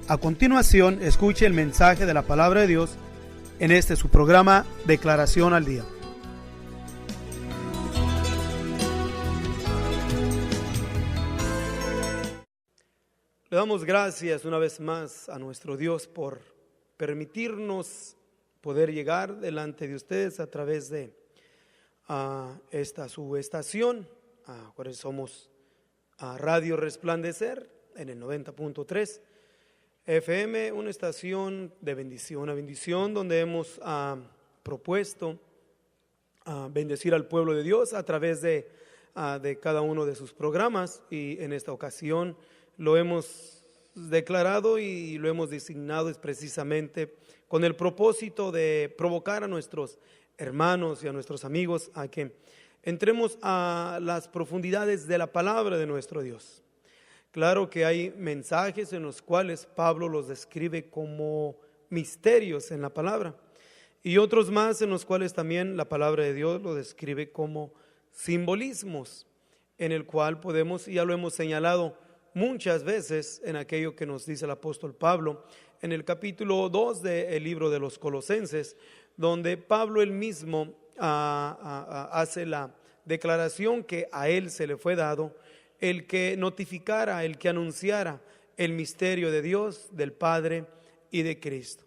A continuación, escuche el mensaje de la palabra de Dios en este su programa Declaración al Día. Le damos gracias una vez más a nuestro Dios por permitirnos poder llegar delante de ustedes a través de esta su estación, cuales somos Radio Resplandecer en el 90.3 FM, una estación de bendición, una bendición donde hemos propuesto bendecir al pueblo de Dios a través de cada uno de sus programas, y en esta ocasión lo hemos declarado y lo hemos designado es precisamente con el propósito de provocar a nuestros hermanos y a nuestros amigos a que entremos a las profundidades de la palabra de nuestro Dios. Claro que hay mensajes en los cuales Pablo los describe como misterios en la palabra, y otros más en los cuales también la palabra de Dios lo describe como simbolismos, en el cual podemos, y ya lo hemos señalado muchas veces en aquello que nos dice el apóstol Pablo en el capítulo 2 del libro de los Colosenses, donde Pablo él mismo hace la declaración que a él se le fue dado el que notificara, el que anunciara el misterio de Dios, del Padre y de Cristo.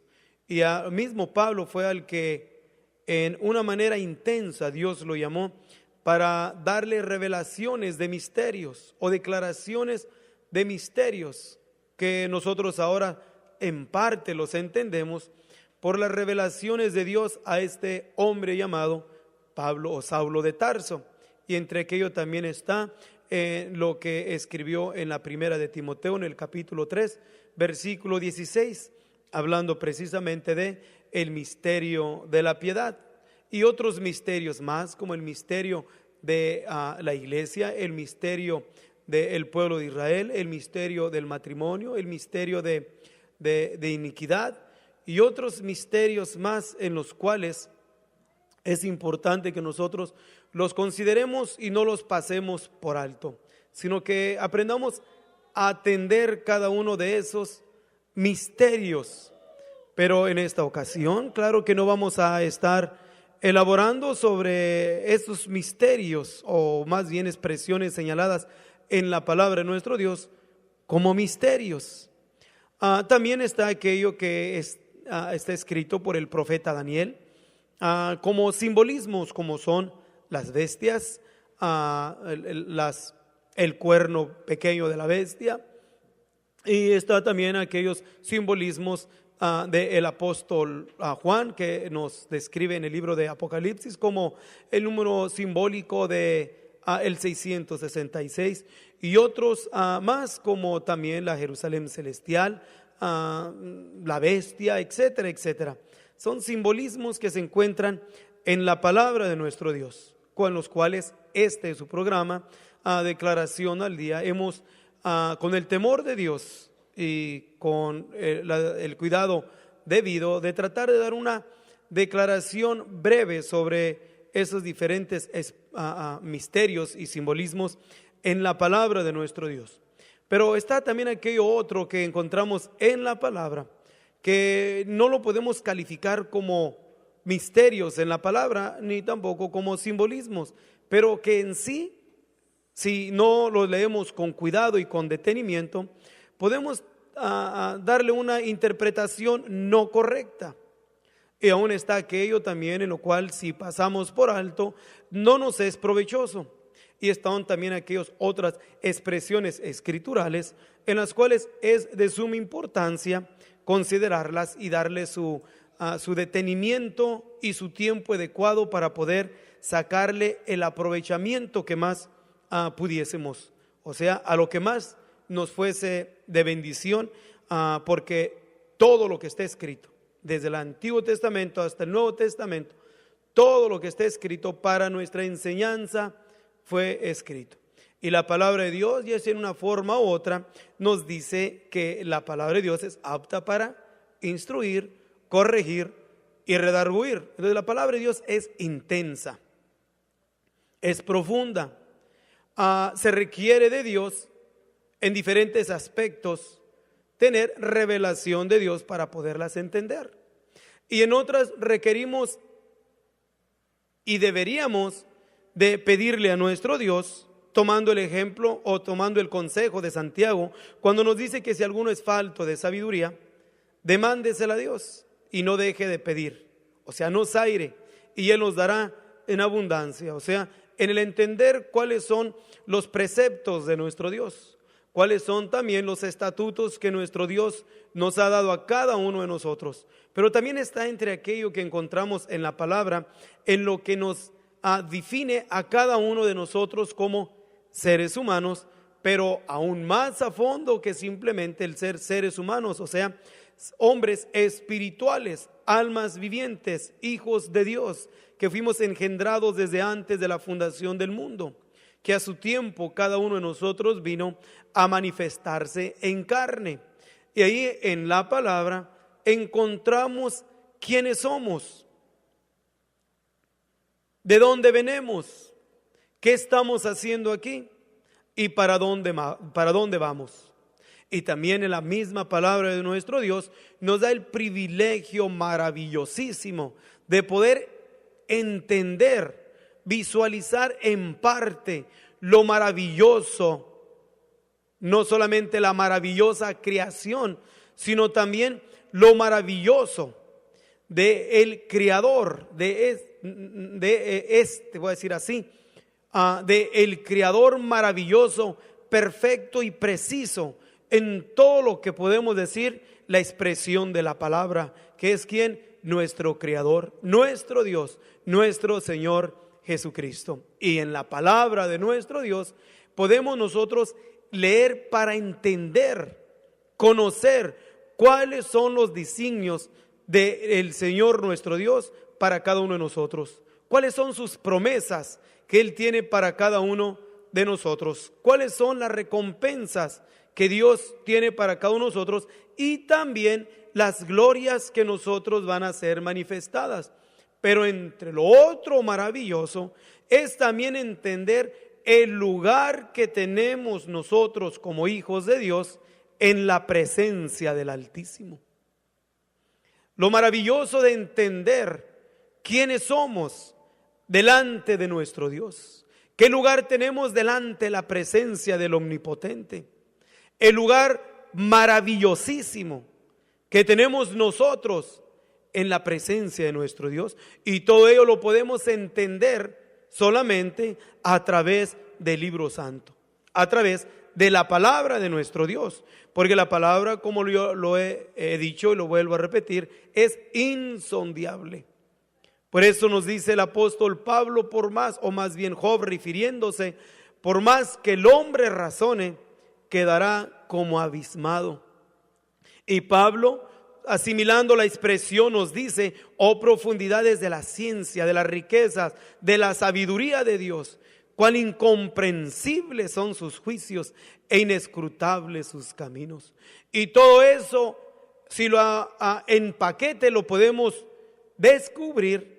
Y al mismo Pablo fue al que en una manera intensa Dios lo llamó para darle revelaciones de misterios o declaraciones de misterios que nosotros ahora en parte los entendemos por las revelaciones de Dios a este hombre llamado Pablo o Saulo de Tarso. Y entre aquello también está lo que escribió en la primera de Timoteo en el capítulo 3 versículo 16, hablando precisamente de el misterio de la piedad y otros misterios más, como el misterio de la iglesia, el misterio del pueblo de Israel, el misterio del matrimonio, el misterio de iniquidad y otros misterios más en los cuales es importante que nosotros los consideremos y no los pasemos por alto, sino que aprendamos a atender cada uno de esos misterios. Pero en esta ocasión, claro que no vamos a estar elaborando sobre esos misterios, o más bien expresiones señaladas en la palabra de nuestro Dios como misterios. También está aquello que está escrito por el profeta Daniel como simbolismos, como son las bestias, el cuerno pequeño de la bestia, y está también aquellos simbolismos del apóstol Juan, que nos describe en el libro de Apocalipsis como el número simbólico de el 666, y otros más como también la Jerusalén celestial, la bestia, etcétera, etcétera. Son simbolismos que se encuentran en la palabra de nuestro Dios, con los cuales este es su programa, Declaración al Día. Hemos, con el temor de Dios y con el cuidado debido, de tratar de dar una declaración breve sobre esos diferentes misterios y simbolismos en la palabra de nuestro Dios. Pero está también aquello otro que encontramos en la palabra, que no lo podemos calificar como misterios en la palabra, ni tampoco como simbolismos, pero que en sí, si no lo leemos con cuidado y con detenimiento, podemos darle una interpretación no correcta. Y aún está aquello también en lo cual, si pasamos por alto, no nos es provechoso. Y están también aquellas otras expresiones escriturales en las cuales es de suma importancia considerarlas y darle su detenimiento y su tiempo adecuado para poder sacarle el aprovechamiento que más pudiésemos, o sea, a lo que más nos fuese de bendición, porque todo lo que está escrito, desde el Antiguo Testamento hasta el Nuevo Testamento, todo lo que está escrito para nuestra enseñanza fue escrito. Y la palabra de Dios, ya sea en una forma u otra, nos dice que la palabra de Dios es apta para instruir, corregir y redarguir. Entonces la palabra de Dios es intensa, es profunda, se requiere de Dios en diferentes aspectos tener revelación de Dios para poderlas entender. Y en otras requerimos y deberíamos de pedirle a nuestro Dios, tomando el ejemplo o tomando el consejo de Santiago, cuando nos dice que si alguno es falto de sabiduría, demándesela a Dios y no deje de pedir. O sea, no zaire, y Él nos dará en abundancia. O sea, en el entender cuáles son los preceptos de nuestro Dios, cuáles son también los estatutos que nuestro Dios nos ha dado a cada uno de nosotros. Pero también está entre aquello que encontramos en la palabra, en lo que nos define a cada uno de nosotros como seres humanos, pero aún más a fondo que simplemente el ser seres humanos, o sea, hombres espirituales, almas vivientes, hijos de Dios, que fuimos engendrados desde antes de la fundación del mundo, que a su tiempo cada uno de nosotros vino a manifestarse en carne. Y ahí en la palabra encontramos quiénes somos, de dónde venimos, qué estamos haciendo aquí y para dónde vamos. Y también en la misma palabra de nuestro Dios nos da el privilegio maravillosísimo de poder entender, visualizar en parte lo maravilloso, no solamente la maravillosa creación, sino también lo maravilloso de el Creador, voy a decir así, de el Creador maravilloso, perfecto y preciso en todo lo que podemos decir, la expresión de la palabra, que es quien, nuestro Creador, nuestro Dios, nuestro Señor Jesucristo. Y en la palabra de nuestro Dios podemos nosotros leer para entender, conocer cuáles son los designios del Señor nuestro Dios para cada uno de nosotros, cuáles son sus promesas que Él tiene para cada uno de nosotros, cuáles son las recompensas que Dios tiene para cada uno de nosotros, y también las glorias que nosotros van a ser manifestadas. Pero entre lo otro maravilloso es también entender el lugar que tenemos nosotros como hijos de Dios en la presencia del Altísimo. Lo maravilloso de entender quiénes somos delante de nuestro Dios, qué lugar tenemos delante de la presencia del Omnipotente, el lugar maravillosísimo que tenemos nosotros en la presencia de nuestro Dios. Y todo ello lo podemos entender solamente a través del libro santo, a través de la palabra de nuestro Dios, porque la palabra, como yo lo he dicho y lo vuelvo a repetir, es insondable. Por eso nos dice el apóstol Pablo, por más, o más bien Job refiriéndose, por más que el hombre razone, quedará como abismado. Y Pablo, asimilando la expresión, nos dice: oh profundidades de la ciencia, de las riquezas, de la sabiduría de Dios, cuán incomprensibles son sus juicios e inescrutables sus caminos. Y todo eso, si lo en paquete, lo podemos descubrir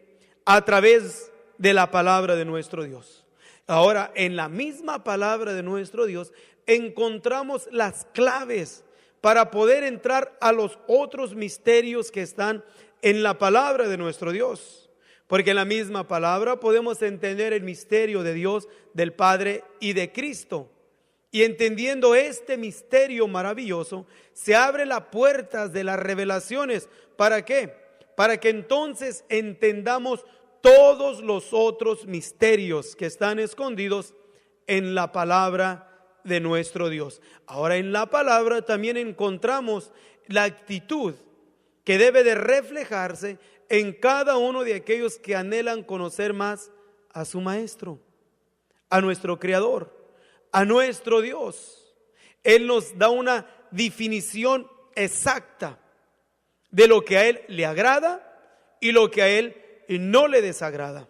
a través de la palabra de nuestro Dios. Ahora, en la misma palabra de nuestro Dios encontramos las claves para poder entrar a los otros misterios que están en la palabra de nuestro Dios. Porque en la misma palabra podemos entender el misterio de Dios, del Padre y de Cristo. Y entendiendo este misterio maravilloso, se abren las puertas de las revelaciones. ¿Para qué? Para que entonces entendamos todos los otros misterios que están escondidos en la palabra de nuestro Dios. Ahora, en la palabra también encontramos la actitud que debe de reflejarse en cada uno de aquellos que anhelan conocer más a su Maestro, a nuestro Creador, a nuestro Dios. Él nos da una definición exacta de lo que a Él le agrada y lo que a Él no le desagrada.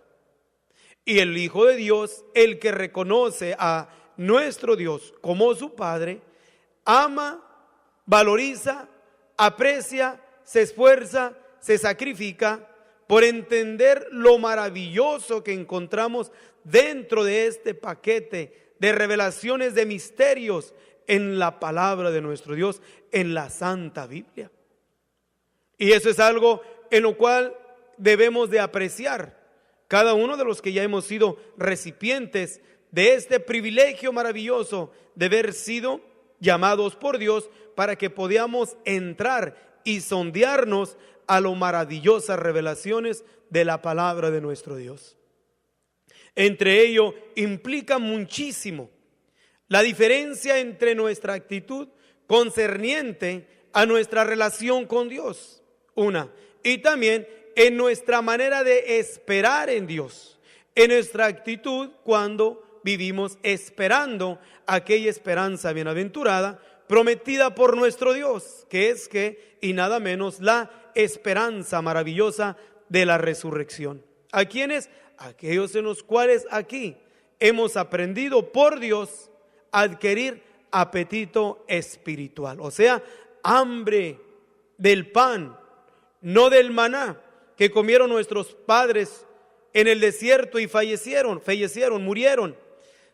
Y el Hijo de Dios, el que reconoce a nuestro Dios como su Padre, ama, valoriza, aprecia, se esfuerza, se sacrifica por entender lo maravilloso que encontramos dentro de este paquete de revelaciones de misterios en la palabra de nuestro Dios, en la Santa Biblia. Y eso es algo en lo cual debemos de apreciar cada uno de los que ya hemos sido recipientes de este privilegio maravilloso de haber sido llamados por Dios para que podamos entrar y sondearnos a las maravillosas revelaciones de la palabra de nuestro Dios. Entre ello implica muchísimo la diferencia entre nuestra actitud concerniente a nuestra relación con Dios, y también en nuestra manera de esperar en Dios, en nuestra actitud cuando vivimos esperando aquella esperanza bienaventurada prometida por nuestro Dios, que es y nada menos la esperanza maravillosa de la resurrección. ¿A quiénes? Aquellos en los cuales aquí hemos aprendido por Dios a adquirir apetito espiritual, o sea, hambre del pan, no del maná que comieron nuestros padres en el desierto y fallecieron, murieron,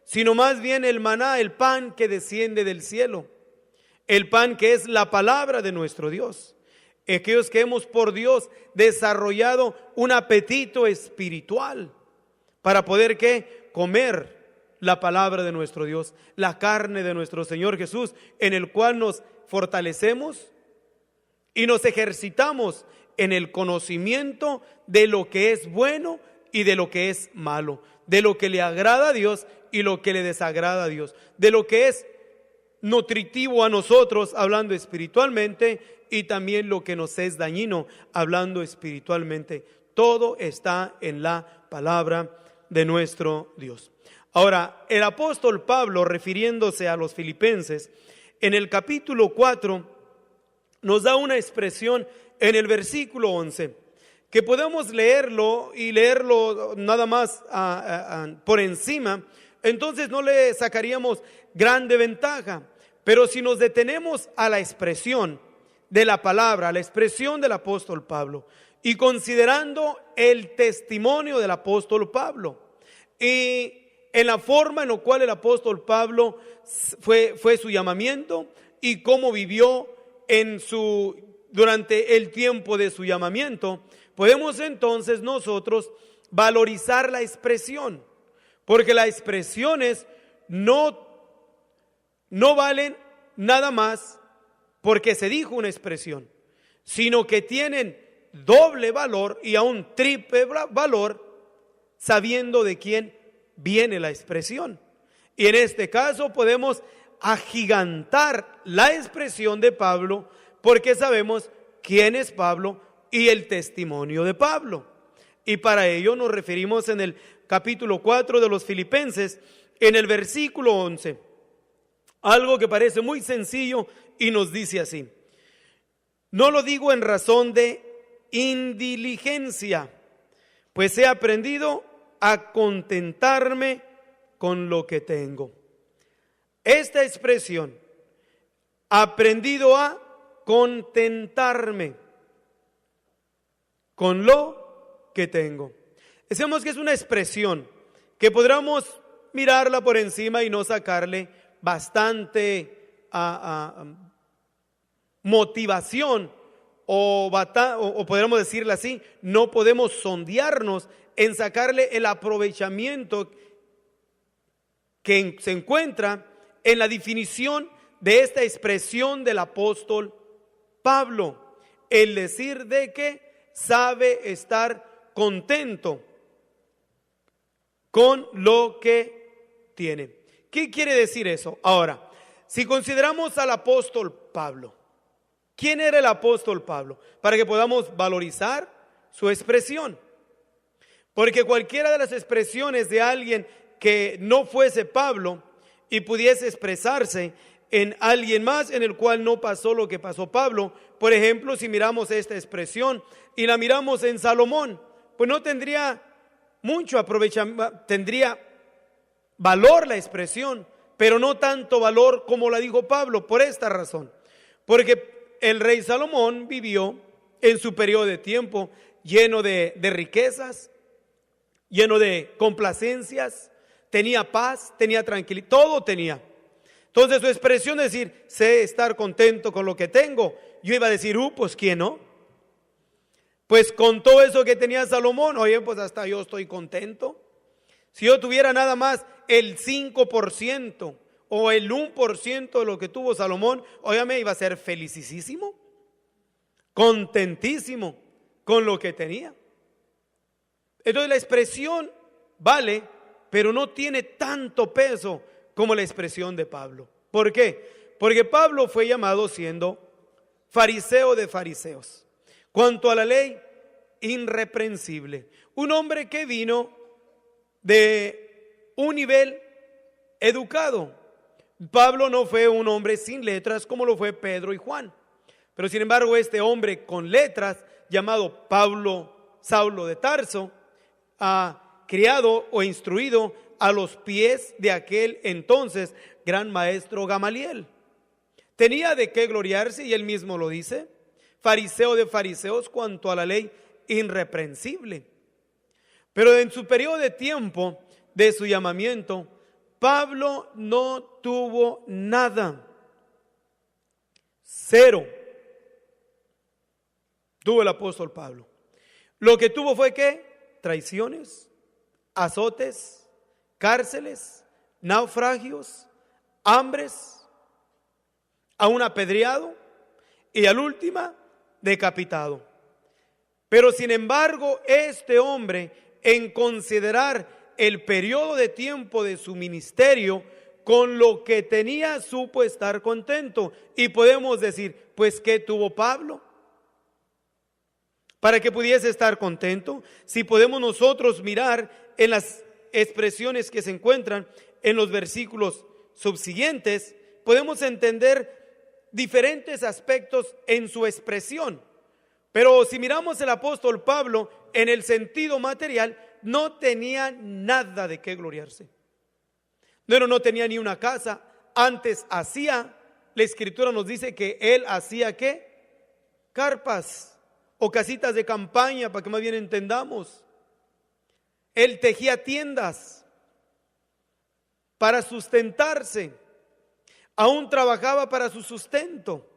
sino más bien el maná, el pan que desciende del cielo, el pan que es la palabra de nuestro Dios. Aquellos que hemos por Dios desarrollado un apetito espiritual para poder comer la palabra de nuestro Dios, la carne de nuestro Señor Jesús, en el cual nos fortalecemos y nos ejercitamos en el conocimiento de lo que es bueno y de lo que es malo, de lo que le agrada a Dios y lo que le desagrada a Dios, de lo que es nutritivo a nosotros hablando espiritualmente y también lo que nos es dañino hablando espiritualmente. Todo está en la palabra de nuestro Dios. Ahora, el apóstol Pablo, refiriéndose a los filipenses, en el capítulo 4 nos da una expresión en el versículo 11, que podemos leerlo y leerlo nada más por encima, entonces no le sacaríamos grande ventaja. Pero si nos detenemos a la expresión de la palabra, a la expresión del apóstol Pablo, y considerando el testimonio del apóstol Pablo, y en la forma en la cual el apóstol Pablo fue su llamamiento y cómo vivió durante el tiempo de su llamamiento, podemos entonces nosotros valorizar la expresión, porque las expresiones no valen nada más porque se dijo una expresión, sino que tienen doble valor y aún triple valor sabiendo de quién viene la expresión. Y en este caso podemos agigantar la expresión de Pablo porque sabemos quién es Pablo y el testimonio de Pablo. Y para ello nos referimos en el capítulo 4 de los Filipenses, en el versículo 11. Algo que parece muy sencillo y nos dice así: no lo digo en razón de indiligencia, pues he aprendido a contentarme con lo que tengo. Esta expresión, aprendido a contentarme con lo que tengo. Decimos que es una expresión que podríamos mirarla por encima y no sacarle bastante motivación o podríamos decirle así, no podemos sondearnos en sacarle el aprovechamiento que se encuentra en la definición de esta expresión del apóstol Pablo, el decir de que sabe estar contento con lo que tiene. ¿Qué quiere decir eso? Ahora, si consideramos al apóstol Pablo, ¿quién era el apóstol Pablo? Para que podamos valorizar su expresión. Porque cualquiera de las expresiones de alguien que no fuese Pablo y pudiese expresarse en alguien más en el cual no pasó lo que pasó Pablo, por ejemplo, si miramos esta expresión y la miramos en Salomón, pues no tendría mucho aprovechamiento, tendría valor la expresión, pero no tanto valor como la dijo Pablo, por esta razón. Porque el rey Salomón vivió en su periodo de tiempo lleno de riquezas, lleno de complacencias, tenía paz, tenía tranquilidad, todo tenía. Entonces su expresión de decir, sé estar contento con lo que tengo, yo iba a decir, pues ¿quién no? Pues con todo eso que tenía Salomón, oye, pues hasta yo estoy contento. Si yo tuviera nada más el 5% o el 1% de lo que tuvo Salomón, óyame, iba a ser felicísimo, contentísimo con lo que tenía. Entonces la expresión vale, pero no tiene tanto peso como la expresión de Pablo. ¿Por qué? Porque Pablo fue llamado siendo fariseo de fariseos. Cuanto a la ley, irreprensible. Un hombre que vino de un nivel educado. Pablo no fue un hombre sin letras como lo fue Pedro y Juan. Pero sin embargo, este hombre con letras, llamado Saulo de Tarso, criado o instruido a los pies de aquel entonces gran maestro Gamaliel. Tenía de qué gloriarse, y él mismo lo dice, fariseo de fariseos, cuanto a la ley, irreprensible. Pero en su periodo de tiempo de su llamamiento, Pablo no tuvo nada. Cero. Tuvo el apóstol Pablo. Lo que tuvo fue ¿qué? Traiciones, azotes, cárceles, naufragios, hambres, aún apedreado y al último decapitado. Pero sin embargo, este hombre, en considerar el periodo de tiempo de su ministerio, con lo que tenía supo estar contento. Y podemos decir, pues ¿qué tuvo Pablo para que pudiese estar contento? Si podemos nosotros mirar en las expresiones que se encuentran en los versículos subsiguientes, podemos entender diferentes aspectos en su expresión. Pero si miramos el apóstol Pablo en el sentido material, no tenía nada de qué gloriarse. No tenía ni una casa. Antes hacía, la escritura nos dice que él hacía ¿qué? Carpas o casitas de campaña, para que más bien entendamos. Él tejía tiendas para sustentarse. Aún trabajaba para su sustento.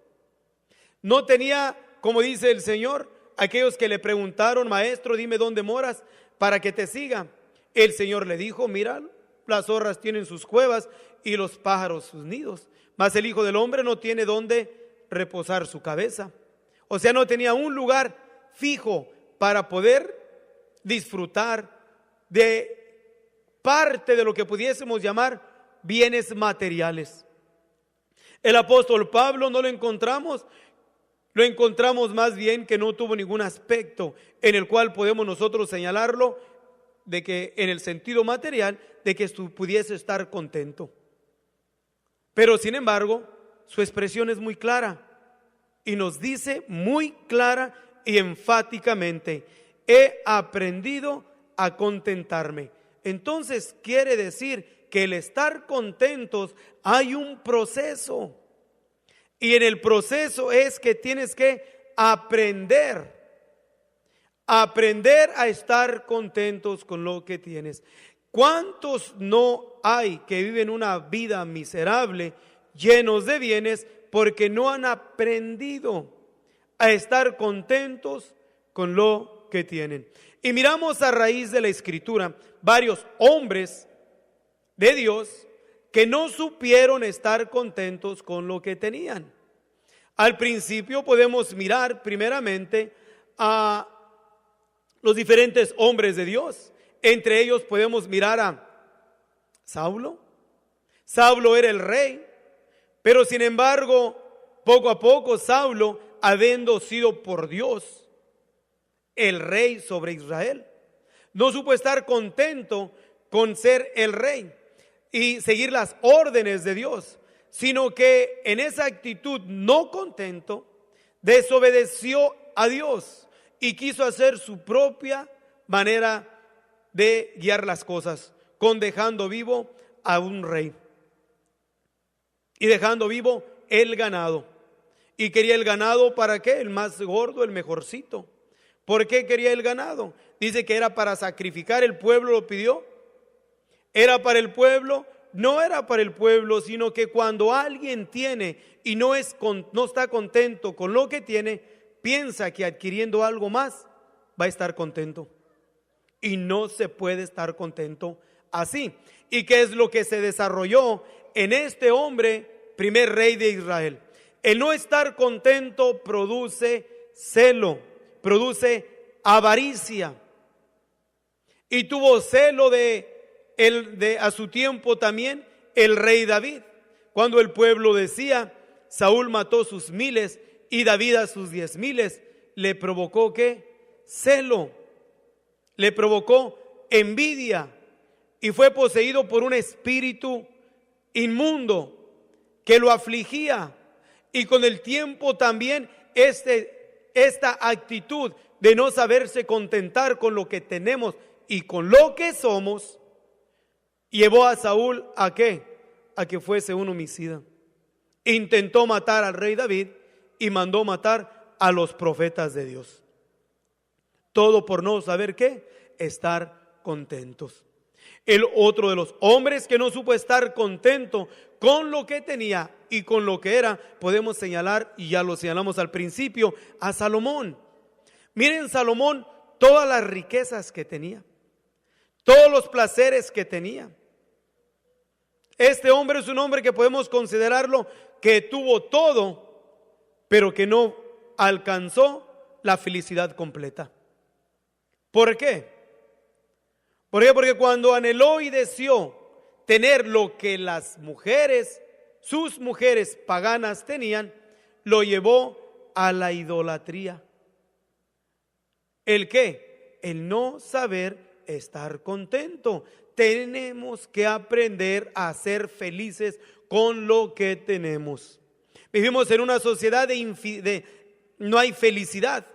No tenía, como dice el Señor, aquellos que le preguntaron, maestro, dime dónde moras para que te siga. El Señor le dijo, mira, las zorras tienen sus cuevas y los pájaros sus nidos, mas el Hijo del Hombre no tiene dónde reposar su cabeza. O sea, no tenía un lugar fijo para poder disfrutar de parte de lo que pudiésemos llamar bienes materiales. El apóstol Pablo no lo encontramos más bien que no tuvo ningún aspecto en el cual podemos nosotros señalarlo de que en el sentido material de que pudiese estar contento. Pero sin embargo, su expresión es muy clara y nos dice muy clara y enfáticamente, he aprendido a contentarme. Entonces quiere decir que el estar contentos hay un proceso. Y en el proceso es que tienes que aprender a estar contentos con lo que tienes. ¿Cuántos no hay que viven una vida miserable, llenos de bienes, porque no han aprendido a estar contentos con lo que tienen? Y miramos a raíz de la escritura varios hombres de Dios que no supieron estar contentos con lo que tenían. Al principio podemos mirar primeramente a los diferentes hombres de Dios. Entre ellos podemos mirar a Saulo. Saulo era el rey, pero sin embargo, poco a poco Saulo, habiendo sido por Dios el rey sobre Israel, no supo estar contento con ser el rey y seguir las órdenes de Dios, sino que en esa actitud no contento, desobedeció a Dios y quiso hacer su propia manera de guiar las cosas, dejando vivo a un rey y dejando vivo el ganado. Y quería el ganado ¿para qué? El más gordo, el mejorcito. ¿Por qué quería el ganado? Dice que era para sacrificar, el pueblo lo pidió. ¿Era para el pueblo? No era para el pueblo, sino que cuando alguien tiene y no está contento con lo que tiene, piensa que adquiriendo algo más va a estar contento. Y no se puede estar contento así. ¿Y qué es lo que se desarrolló en este hombre, primer rey de Israel? El no estar contento produce celo, produce avaricia. Y tuvo celo a su tiempo también el rey David. Cuando el pueblo decía, Saúl mató sus 1000 y David a sus 10,000, le provocó ¿qué? Celo, le provocó envidia y fue poseído por un espíritu inmundo que lo afligía. Y con el tiempo también esta actitud de no saberse contentar con lo que tenemos y con lo que somos, llevó a Saúl ¿a qué? A que fuese un homicida. Intentó matar al rey David y mandó matar a los profetas de Dios. Todo por no saber ¿qué? Estar contentos. El otro de los hombres que no supo estar contento con lo que tenía y con lo que era, podemos señalar, y ya lo señalamos al principio, a Salomón. Miren, Salomón, todas las riquezas que tenía, todos los placeres que tenía. Este hombre es un hombre que podemos considerarlo que tuvo todo, pero que no alcanzó la felicidad completa. ¿Por qué? ¿Por qué? Porque cuando anheló y deseó tener lo que las mujeres, sus mujeres paganas tenían, lo llevó a la idolatría. ¿El qué? El no saber estar contento. Tenemos que aprender a ser felices con lo que tenemos. Vivimos en una sociedad no hay felicidad.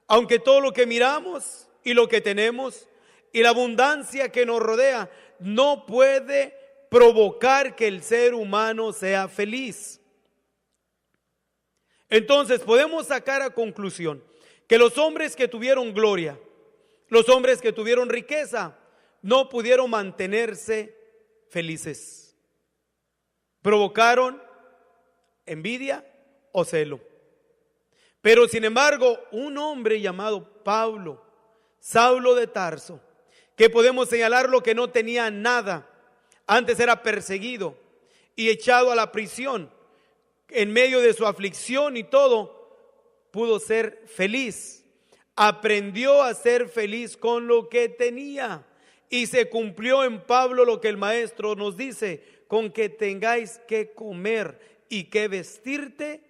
Aunque todo lo que miramos y lo que tenemos y la abundancia que nos rodea no puede provocar que el ser humano sea feliz. Entonces podemos sacar a conclusión que los hombres que tuvieron gloria, los hombres que tuvieron riqueza, no pudieron mantenerse felices. Provocaron envidia o celo. Pero sin embargo, un hombre llamado Pablo, Saulo de Tarso, que podemos señalarlo que no tenía nada, antes era perseguido y echado a la prisión, en medio de su aflicción y todo, pudo ser feliz. Aprendió a ser feliz con lo que tenía. Y se cumplió en Pablo lo que el maestro nos dice: con que tengáis que comer y que vestirte,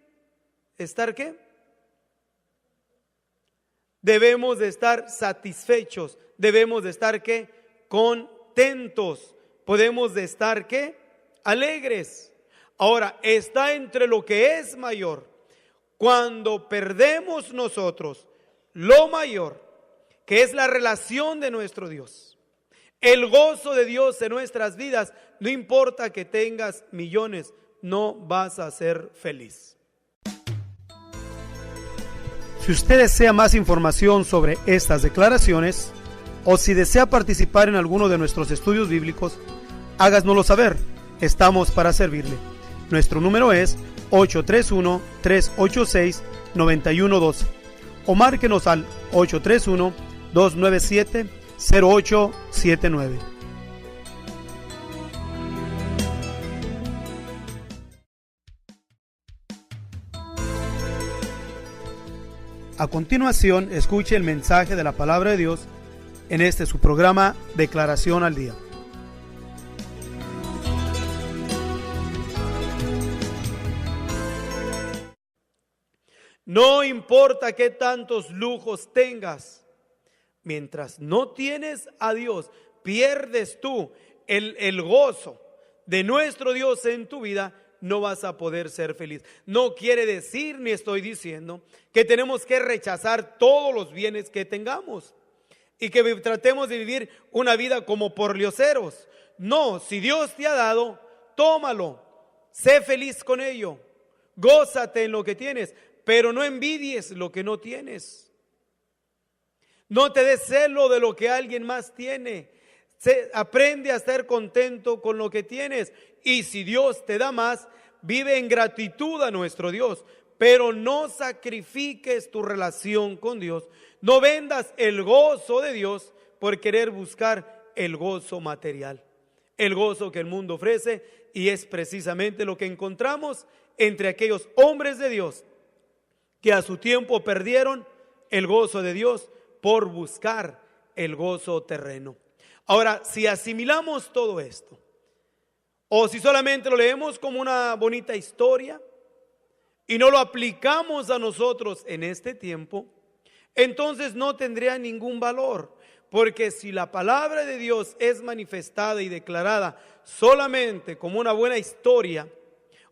¿estar qué? Debemos de estar satisfechos, debemos de estar ¿qué? Contentos, podemos de estar ¿qué? Alegres. Ahora, está entre lo que es mayor. Cuando perdemos nosotros lo mayor, que es la relación de nuestro Dios, el gozo de Dios en nuestras vidas, no importa que tengas millones, no vas a ser feliz. Si usted desea más información sobre estas declaraciones o si desea participar en alguno de nuestros estudios bíblicos, háganoslo saber. Estamos para servirle. Nuestro número es 831-386-9112 o márquenos al 831-297-0879. A continuación, escuche el mensaje de la palabra de Dios en su programa Declaración al Día. No importa qué tantos lujos tengas, mientras no tienes a Dios, pierdes tú el gozo de nuestro Dios en tu vida, no vas a poder ser feliz. No quiere decir, ni estoy diciendo, que tenemos que rechazar todos los bienes que tengamos y que tratemos de vivir una vida como porlioceros. No, si Dios te ha dado, tómalo, sé feliz con ello, gózate en lo que tienes, pero no envidies lo que no tienes. No te des celo de lo que alguien más tiene. aprende a estar contento con lo que tienes. Y si Dios te da más, vive en gratitud a nuestro Dios. Pero no sacrifiques tu relación con Dios. No vendas el gozo de Dios por querer buscar el gozo material, el gozo que el mundo ofrece. Y es precisamente lo que encontramos entre aquellos hombres de Dios que a su tiempo perdieron el gozo de Dios por buscar el gozo terreno. Ahora, si asimilamos todo esto, o si solamente lo leemos como una bonita historia y no lo aplicamos a nosotros en este tiempo, entonces no tendría ningún valor. Porque si la palabra de Dios es manifestada y declarada solamente como una buena historia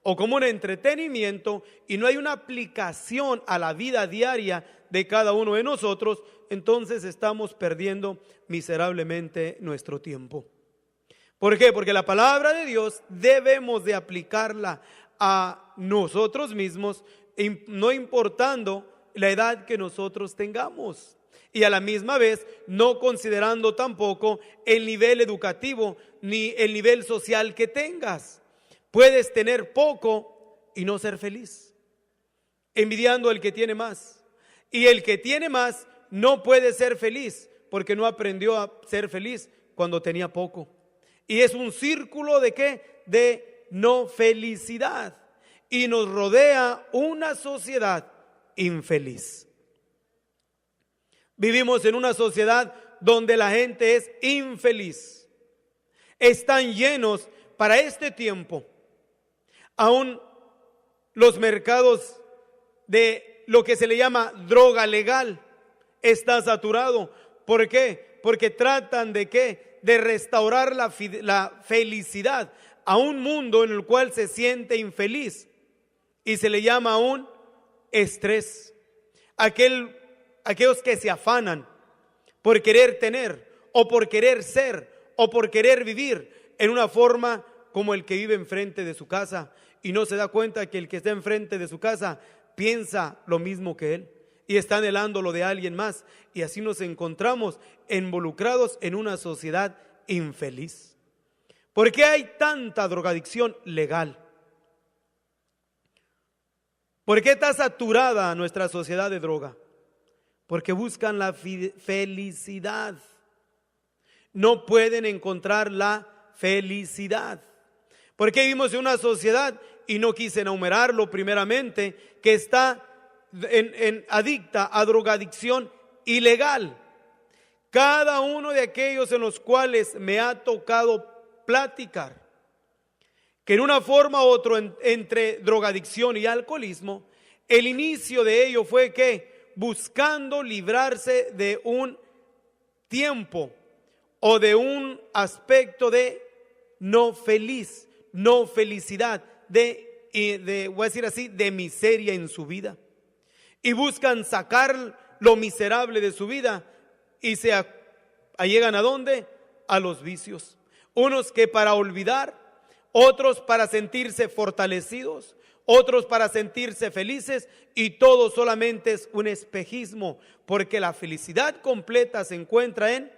o como un entretenimiento y no hay una aplicación a la vida diaria de cada uno de nosotros, entonces estamos perdiendo miserablemente nuestro tiempo. ¿Por qué? Porque la palabra de Dios debemos de aplicarla a nosotros mismos, no importando la edad que nosotros tengamos. Y a la misma vez no considerando tampoco el nivel educativo ni el nivel social que tengas. Puedes tener poco y no ser feliz, envidiando al que tiene más. Y el que tiene más no puede ser feliz porque no aprendió a ser feliz cuando tenía poco. Y es un círculo ¿de qué? De no felicidad. Y nos rodea una sociedad infeliz. Vivimos en una sociedad donde la gente es infeliz. Están llenos para este tiempo. Aún los mercados de lo que se le llama droga legal está saturado. ¿Por qué? Porque tratan de ¿qué? De restaurar la felicidad a un mundo en el cual se siente infeliz. Y se le llama aún estrés. Aquellos que se afanan por querer tener o por querer ser o por querer vivir en una forma como el que vive enfrente de su casa y no se da cuenta que el que está enfrente de su casa piensa lo mismo que él y está anhelando lo de alguien más, y así nos encontramos involucrados en una sociedad infeliz. ¿Por qué hay tanta drogadicción legal? ¿Por qué está saturada nuestra sociedad de droga? Porque buscan la felicidad. No pueden encontrar la felicidad. ¿Por qué vivimos en una sociedad? Y no quise enumerarlo primeramente, que está adicta a drogadicción ilegal. Cada uno de aquellos en los cuales me ha tocado platicar, que en una forma u otra entre drogadicción y alcoholismo, el inicio de ello fue que buscando librarse de un tiempo o de un aspecto de no felicidad, voy a decir así, de miseria en su vida. Y buscan sacar lo miserable de su vida y llegan ¿a dónde? A los vicios. Unos que para olvidar, otros para sentirse fortalecidos, otros para sentirse felices, y todo solamente es un espejismo, porque la felicidad completa se encuentra en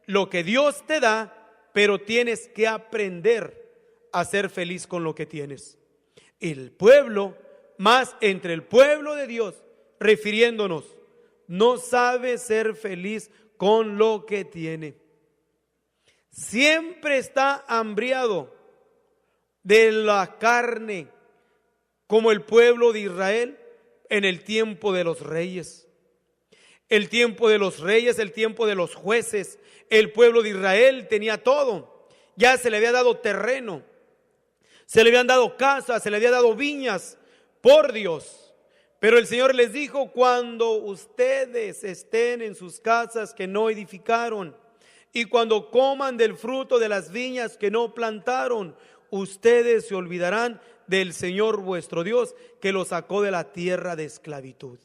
lo que Dios te da, pero tienes que aprender a ser feliz con lo que tienes. El pueblo, más entre el pueblo de Dios, refiriéndonos, no sabe ser feliz con lo que tiene. Siempre está hambriado de la carne, como el pueblo de Israel en el tiempo de los reyes. El tiempo de los reyes, el tiempo de los jueces. El pueblo de Israel tenía todo. Ya se le había dado terreno, se le habían dado casas, se le había dado viñas por Dios. Pero el Señor les dijo: cuando ustedes estén en sus casas que no edificaron, y cuando coman del fruto de las viñas que no plantaron, ustedes se olvidarán del Señor vuestro Dios, que los sacó de la tierra de esclavitud.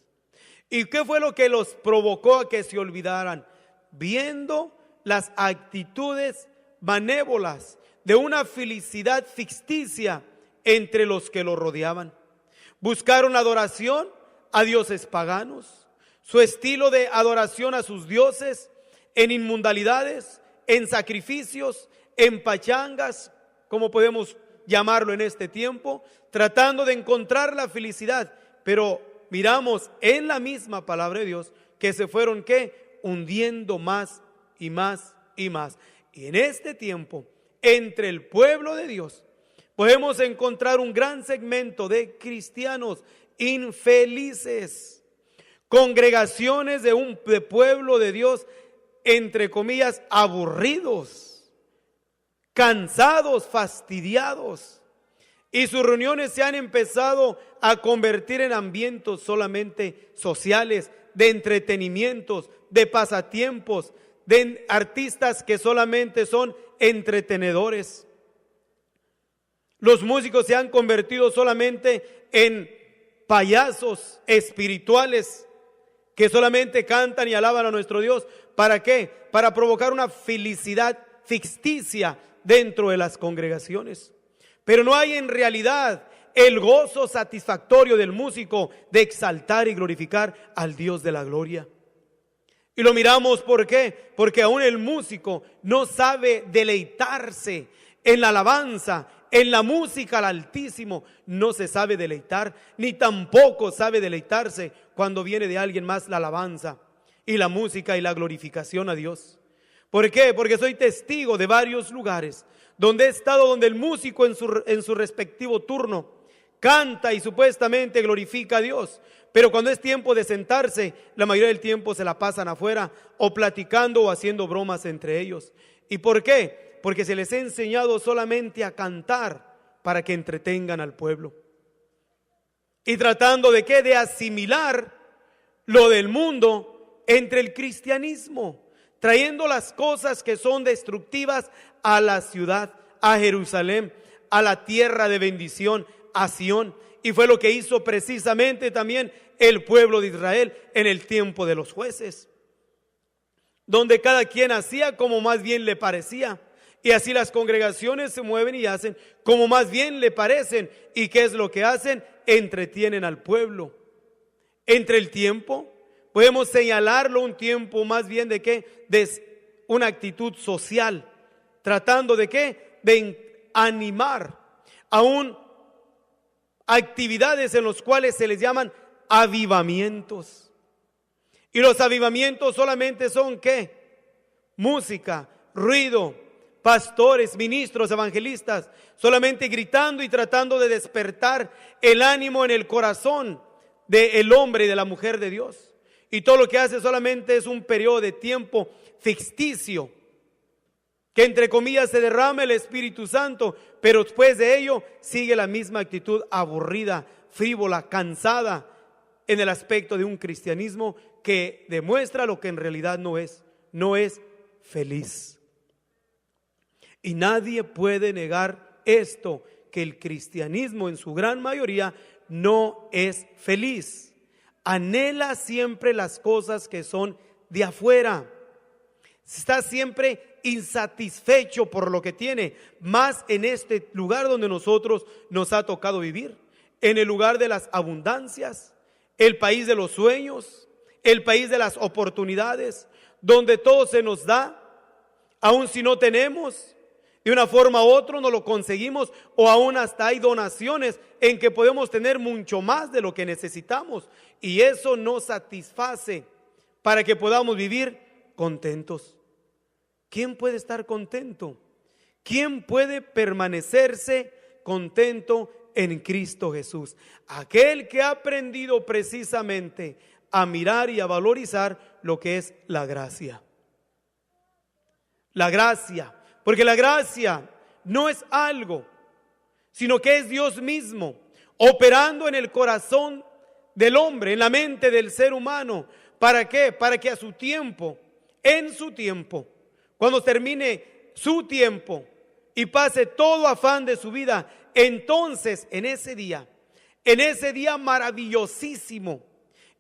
¿Y qué fue lo que los provocó a que se olvidaran? Viendo las actitudes benévolas de una felicidad ficticia entre los que lo rodeaban. Buscaron adoración a dioses paganos, su estilo de adoración a sus dioses en inmundalidades, en sacrificios, en pachangas, como podemos llamarlo en este tiempo, tratando de encontrar la felicidad. Pero miramos en la misma palabra de Dios que se fueron ¿qué? Hundiendo más y más y más. Y en este tiempo, entre el pueblo de Dios, podemos encontrar un gran segmento de cristianos infelices, congregaciones de pueblo de Dios, entre comillas, aburridos, cansados, fastidiados. Y sus reuniones se han empezado a convertir en ambientes solamente sociales, de entretenimientos, de pasatiempos, de artistas que solamente son entretenedores. Los músicos se han convertido solamente en payasos espirituales que solamente cantan y alaban a nuestro Dios. ¿Para qué? Para provocar una felicidad ficticia dentro de las congregaciones. Pero no hay en realidad el gozo satisfactorio del músico de exaltar y glorificar al Dios de la gloria. Y lo miramos, ¿por qué? Porque aún el músico no sabe deleitarse en la alabanza, en la música al Altísimo. No se sabe deleitar, ni tampoco sabe deleitarse cuando viene de alguien más la alabanza y la música y la glorificación a Dios. ¿Por qué? Porque soy testigo de varios lugares donde he estado, donde el músico en su respectivo turno canta y supuestamente glorifica a Dios, pero cuando es tiempo de sentarse, la mayoría del tiempo se la pasan afuera o platicando o haciendo bromas entre ellos. ¿Y por qué? Porque se les ha enseñado solamente a cantar para que entretengan al pueblo. Y tratando de ¿qué? De asimilar lo del mundo entre el cristianismo, trayendo las cosas que son destructivas a la ciudad, a Jerusalén, a la tierra de bendición, a Sión. Y fue lo que hizo precisamente también el pueblo de Israel en el tiempo de los jueces, donde cada quien hacía como más bien le parecía. Y así las congregaciones se mueven y hacen como más bien le parecen. ¿Y qué es lo que hacen? Entretienen al pueblo. Entre el tiempo, podemos señalarlo un tiempo más bien de qué, de una actitud social, tratando de qué, de animar aún actividades en los cuales se les llaman avivamientos. Y los avivamientos solamente son ¿qué? Música, ruido, pastores, ministros, evangelistas, solamente gritando y tratando de despertar el ánimo en el corazón del hombre y de la mujer de Dios. Y todo lo que hace solamente es un periodo de tiempo ficticio, que entre comillas se derrama el Espíritu Santo, pero después de ello sigue la misma actitud aburrida, frívola, cansada, en el aspecto de un cristianismo que demuestra lo que en realidad no es feliz. Y nadie puede negar esto, que el cristianismo en su gran mayoría no es feliz. Anhela siempre las cosas que son de afuera. Está siempre insatisfecho por lo que tiene, más en este lugar donde nosotros nos ha tocado vivir, en el lugar de las abundancias, el país de los sueños, el país de las oportunidades, donde todo se nos da, aun si no tenemos, de una forma u otra no lo conseguimos, o aún hasta hay donaciones en que podemos tener mucho más de lo que necesitamos, y eso nos satisface para que podamos vivir contentos. ¿Quién puede estar contento? ¿Quién puede permanecerse contento en Cristo Jesús? Aquel que ha aprendido precisamente a mirar y a valorizar lo que es la gracia. La gracia, porque la gracia no es algo, sino que es Dios mismo operando en el corazón del hombre, en la mente del ser humano. ¿Para qué? Para que a su tiempo, en su tiempo, cuando termine su tiempo y pase todo afán de su vida, entonces en ese día maravillosísimo,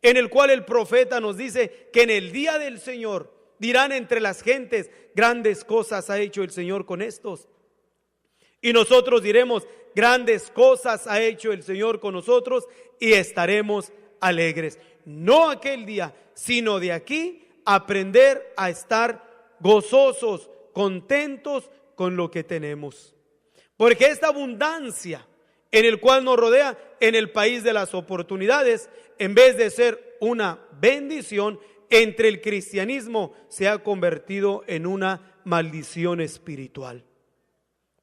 en el cual el profeta nos dice que en el día del Señor dirán entre las gentes: grandes cosas ha hecho el Señor con estos. Y nosotros diremos: grandes cosas ha hecho el Señor con nosotros, y estaremos alegres. No aquel día, sino de aquí aprender a estar gozosos, contentos con lo que tenemos. Porque esta abundancia en el cual nos rodea en el país de las oportunidades, en vez de ser una bendición, entre el cristianismo se ha convertido en una maldición espiritual.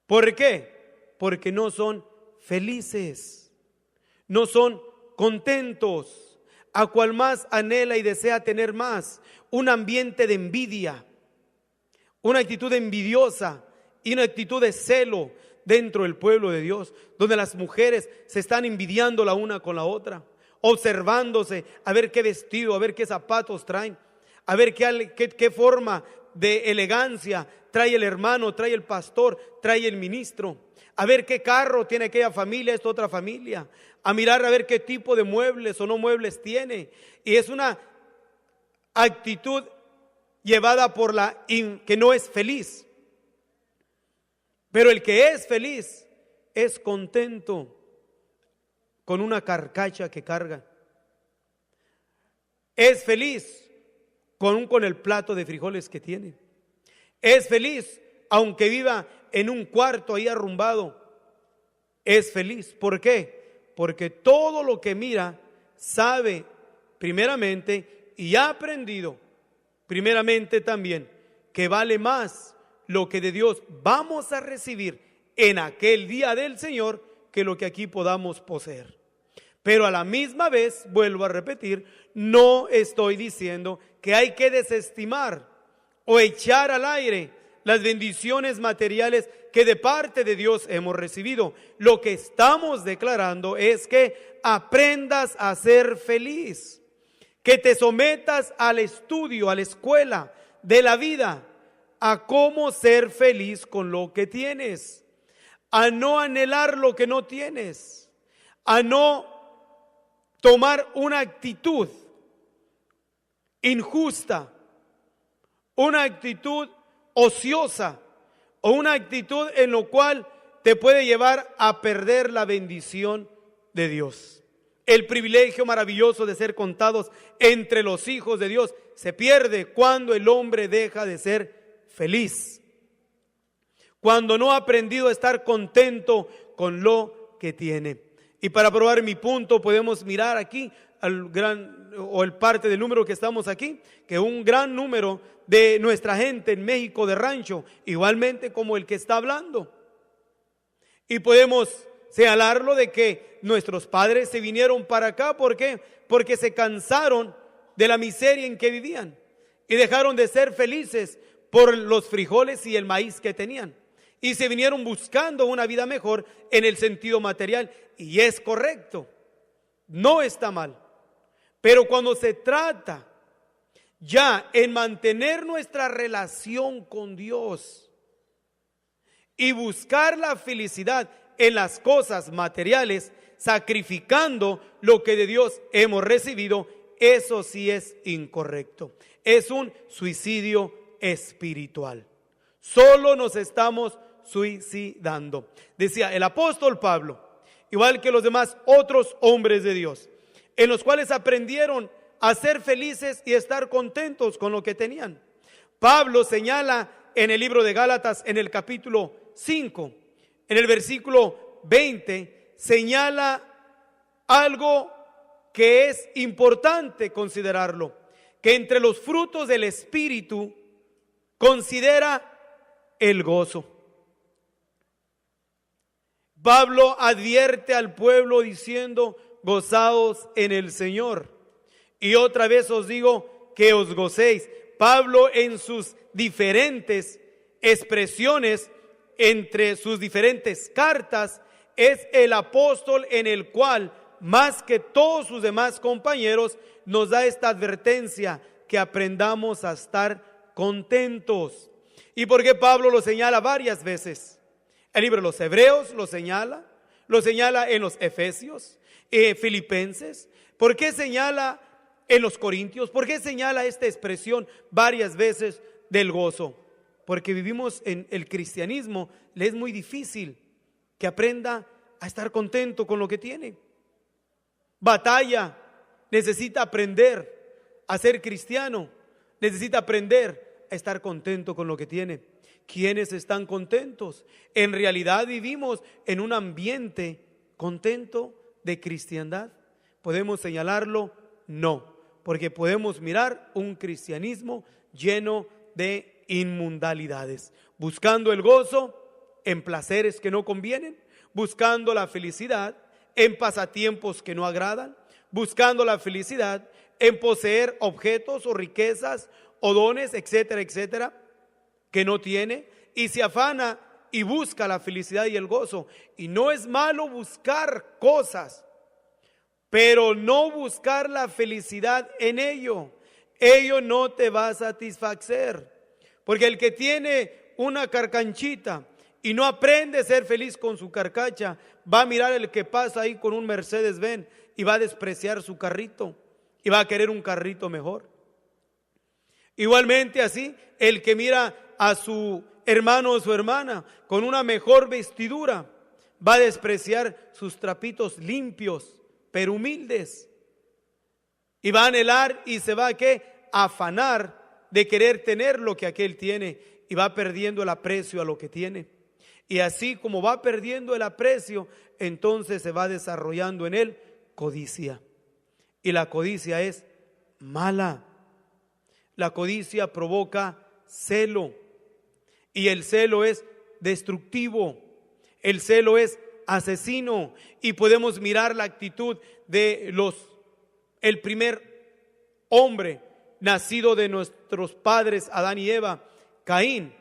¿Por qué? Porque no son felices, no son contentos. A cual más anhela y desea tener más, un ambiente de envidia, una actitud envidiosa y una actitud de celo dentro del pueblo de Dios, donde las mujeres se están envidiando la una con la otra, observándose a ver qué vestido, a ver qué zapatos traen, a ver qué forma de elegancia trae el hermano, trae el pastor, trae el ministro, a ver qué carro tiene aquella familia, esta otra familia, a mirar a ver qué tipo de muebles o no muebles tiene. Y es una actitud llevada por que no es feliz. Pero el que es feliz es contento con una carcacha que carga. Es feliz con el plato de frijoles que tiene. Es feliz aunque viva en un cuarto ahí arrumbado. Es feliz. ¿Por qué? Porque todo lo que mira sabe primeramente y ha aprendido primeramente también que vale más lo que de Dios vamos a recibir en aquel día del Señor que lo que aquí podamos poseer. Pero a la misma vez, vuelvo a repetir, no estoy diciendo que hay que desestimar o echar al aire las bendiciones materiales que de parte de Dios hemos recibido. Lo que estamos declarando es que aprendas a ser feliz, que te sometas al estudio, a la escuela de la vida, a cómo ser feliz con lo que tienes, a no anhelar lo que no tienes, a no tomar una actitud injusta, una actitud ociosa o una actitud en lo cual te puede llevar a perder la bendición de Dios. El privilegio maravilloso de ser contados entre los hijos de Dios se pierde cuando el hombre deja de ser feliz, cuando no ha aprendido a estar contento con lo que tiene. Y para probar mi punto podemos mirar aquí el parte del número que estamos aquí, que un gran número de nuestra gente en México de rancho, igualmente como el que está hablando. Y podemos señalarlo de que nuestros padres se vinieron para acá. ¿Por qué? Porque se cansaron de la miseria en que vivían y dejaron de ser felices por los frijoles y el maíz que tenían. Y se vinieron buscando una vida mejor en el sentido material. Y es correcto, no está mal. Pero cuando se trata ya en mantener nuestra relación con Dios y buscar la felicidad en las cosas materiales, sacrificando lo que de Dios hemos recibido, eso sí es incorrecto. Es un suicidio espiritual. Solo nos estamos suicidando. Decía el apóstol Pablo, igual que los demás otros hombres de Dios, en los cuales aprendieron a ser felices y estar contentos con lo que tenían. Pablo señala en el libro de Gálatas, en el capítulo 5, en el versículo 20, señala algo que es importante considerarlo, que entre los frutos del Espíritu considera el gozo. Pablo advierte al pueblo diciendo: gozaos en el Señor. Y otra vez os digo que os gocéis. Pablo, en sus diferentes expresiones, entre sus diferentes cartas, es el apóstol en el cual, más que todos sus demás compañeros, nos da esta advertencia, que aprendamos a estar contentos. ¿Y por qué Pablo lo señala varias veces? El libro de los Hebreos lo señala en los Efesios, Filipenses. ¿Por qué señala en los Corintios? ¿Por qué señala esta expresión varias veces del gozo? Porque vivimos en el cristianismo, le es muy difícil que aprenda a estar contento con lo que tiene. Batalla, necesita aprender a ser cristiano, necesita aprender a estar contento con lo que tiene. ¿quiénes están contentos? ¿En realidad vivimos en un ambiente contento de cristiandad? ¿Podemos señalarlo? No, porque podemos mirar un cristianismo lleno de inmundalidades, buscando el gozo en placeres que no convienen, buscando la felicidad en pasatiempos que no agradan, buscando la felicidad en poseer objetos o riquezas o dones, etcétera, etcétera, que no tiene, y se afana y busca la felicidad y el gozo. Y no es malo buscar cosas, pero no buscar la felicidad en ello. Ello no te va a satisfacer, porque el que tiene una carcanchita y no aprende a ser feliz con su carcacha, va a mirar el que pasa ahí con un Mercedes-Benz y va a despreciar su carrito y va a querer un carrito mejor. Igualmente así, el que mira a su hermano o su hermana con una mejor vestidura, va a despreciar sus trapitos limpios, pero humildes. Y va a anhelar y se va a afanar de querer tener lo que aquel tiene, y va perdiendo el aprecio a lo que tiene. Y así como va perdiendo el aprecio, entonces se va desarrollando en él codicia. Y la codicia es mala. La codicia provoca celo. Y el celo es destructivo. El celo es asesino. Y podemos mirar la actitud de el primer hombre nacido de nuestros padres Adán y Eva, Caín.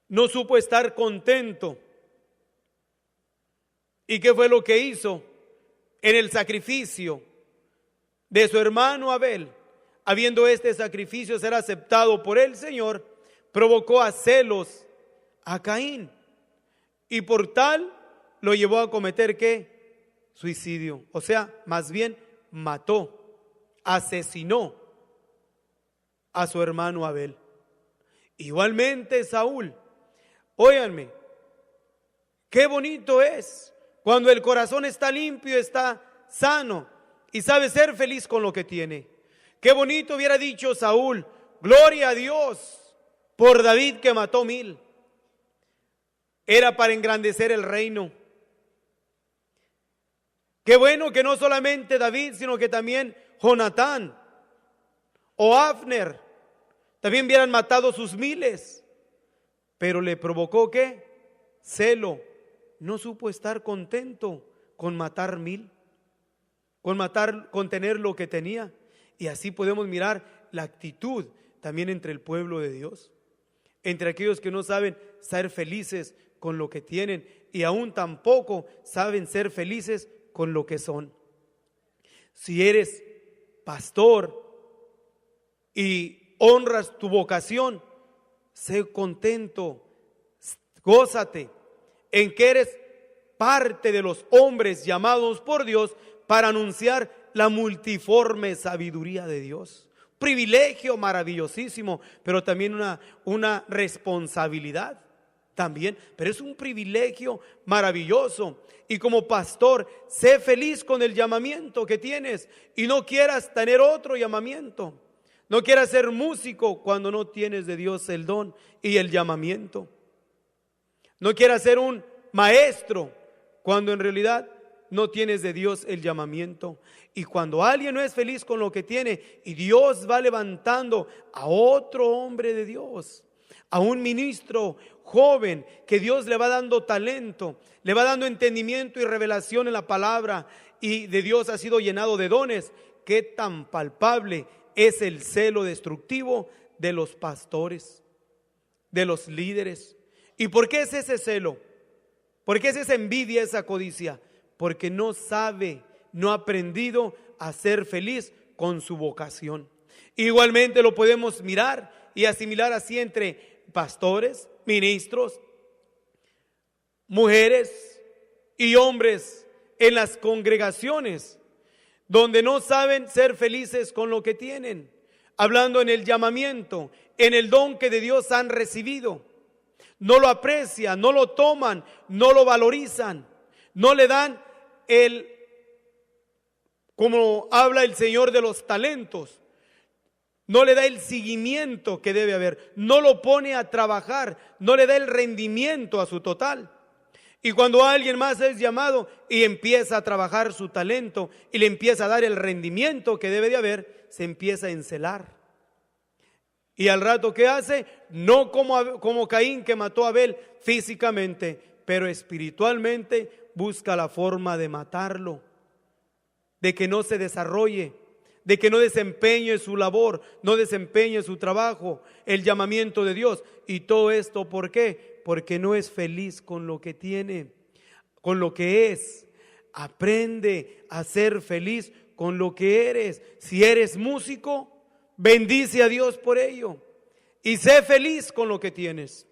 No supo estar contento. ¿Y qué fue lo que hizo? En el sacrificio de su hermano Abel, habiendo este sacrificio ser aceptado por el Señor, provocó a celos a Caín, y por tal lo llevó a cometer ¿qué? Suicidio. O sea, más bien mató, asesinó a su hermano Abel. Igualmente Saúl. Óiganme, qué bonito es cuando el corazón está limpio, está sano y sabe ser feliz con lo que tiene. Qué bonito hubiera dicho Saúl: gloria a Dios por David que mató 1000. Era para engrandecer el reino. Qué bueno que no solamente David, sino que también Jonatán o Abner también hubieran matado sus 1000. Pero le provocó ¿qué? Celo. No supo estar contento con matar 1000, con tener lo que tenía. Y así podemos mirar la actitud también entre el pueblo de Dios, entre aquellos que no saben ser felices con lo que tienen y aún tampoco saben ser felices con lo que son. Si eres pastor y honras tu vocación, sé contento, gózate en que eres parte de los hombres llamados por Dios para anunciar la multiforme sabiduría de Dios. Privilegio maravillosísimo, pero también una responsabilidad también, pero es un privilegio maravilloso. Y como pastor, sé feliz con el llamamiento que tienes y no quieras tener otro llamamiento. No quieras ser músico cuando no tienes de Dios el don y el llamamiento. No quieras ser un maestro cuando en realidad no tienes de Dios el llamamiento. Y cuando alguien no es feliz con lo que tiene y Dios va levantando a otro hombre de Dios, a un ministro joven que Dios le va dando talento, le va dando entendimiento y revelación en la palabra, y de Dios ha sido llenado de dones, qué tan palpable es el celo destructivo de los pastores, de los líderes. ¿Y por qué es ese celo? ¿Por qué es esa envidia, esa codicia? Porque no sabe, no ha aprendido a ser feliz con su vocación. Igualmente lo podemos mirar y asimilar así entre pastores, ministros, mujeres y hombres en las congregaciones, donde no saben ser felices con lo que tienen, hablando en el llamamiento, en el don que de Dios han recibido. No lo aprecian, no lo toman, no lo valorizan, no le dan como habla el Señor de los talentos, no le da el seguimiento que debe haber, no lo pone a trabajar, no le da el rendimiento a su total. Y cuando alguien más es llamado y empieza a trabajar su talento y le empieza a dar el rendimiento que debe de haber, se empieza a encelar. Y al rato, ¿qué hace? No como Caín, que mató a Abel físicamente, pero espiritualmente busca la forma de matarlo, de que no se desarrolle, de que no desempeñe su labor, no desempeñe su trabajo, el llamamiento de Dios. Y todo esto, ¿por qué? Porque no es feliz con lo que tiene, con lo que es. Aprende a ser feliz con lo que eres. Si eres músico, bendice a Dios por ello y sé feliz con lo que tienes.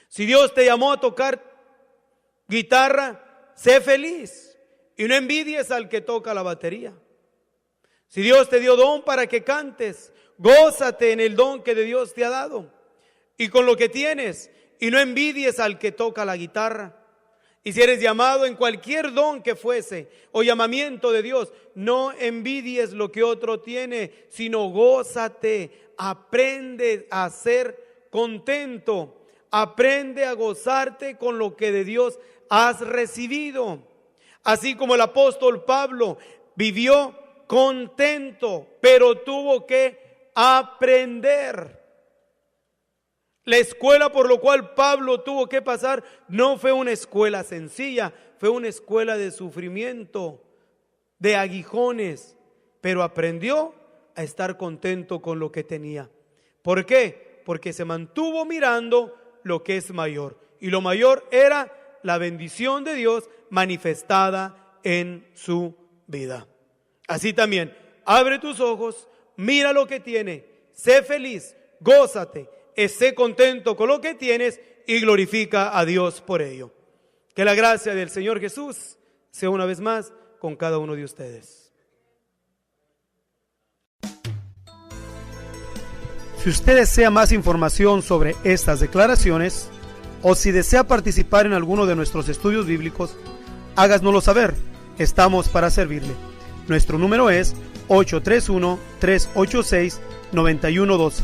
Si Dios te llamó a tocar guitarra, sé feliz y no envidies al que toca la batería. Si Dios te dio don para que cantes, gózate en el don que de Dios te ha dado y con lo que tienes, y no envidies al que toca la guitarra. Y si eres llamado en cualquier don que fuese o llamamiento de Dios, no envidies lo que otro tiene, sino gózate, aprende a ser contento, aprende a gozarte con lo que de Dios has recibido. Así como el apóstol Pablo vivió contento, pero tuvo que aprender. La escuela por lo cual Pablo tuvo que pasar no fue una escuela sencilla, fue una escuela de sufrimiento, de aguijones, pero aprendió a estar contento con lo que tenía. ¿Por qué? Porque se mantuvo mirando lo que es mayor, y lo mayor era la bendición de Dios manifestada en su vida. Así también, abre tus ojos, mira lo que tiene, sé feliz, gózate, esté contento con lo que tienes y glorifica a Dios por ello. Que la gracia del Señor Jesús sea una vez más con cada uno de ustedes. Si usted desea más información sobre estas declaraciones o si desea participar en alguno de nuestros estudios bíblicos, háganoslo saber. Estamos para servirle. Nuestro número es 831-386-9112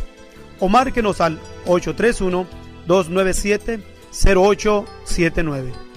o márquenos al 831-297-0879.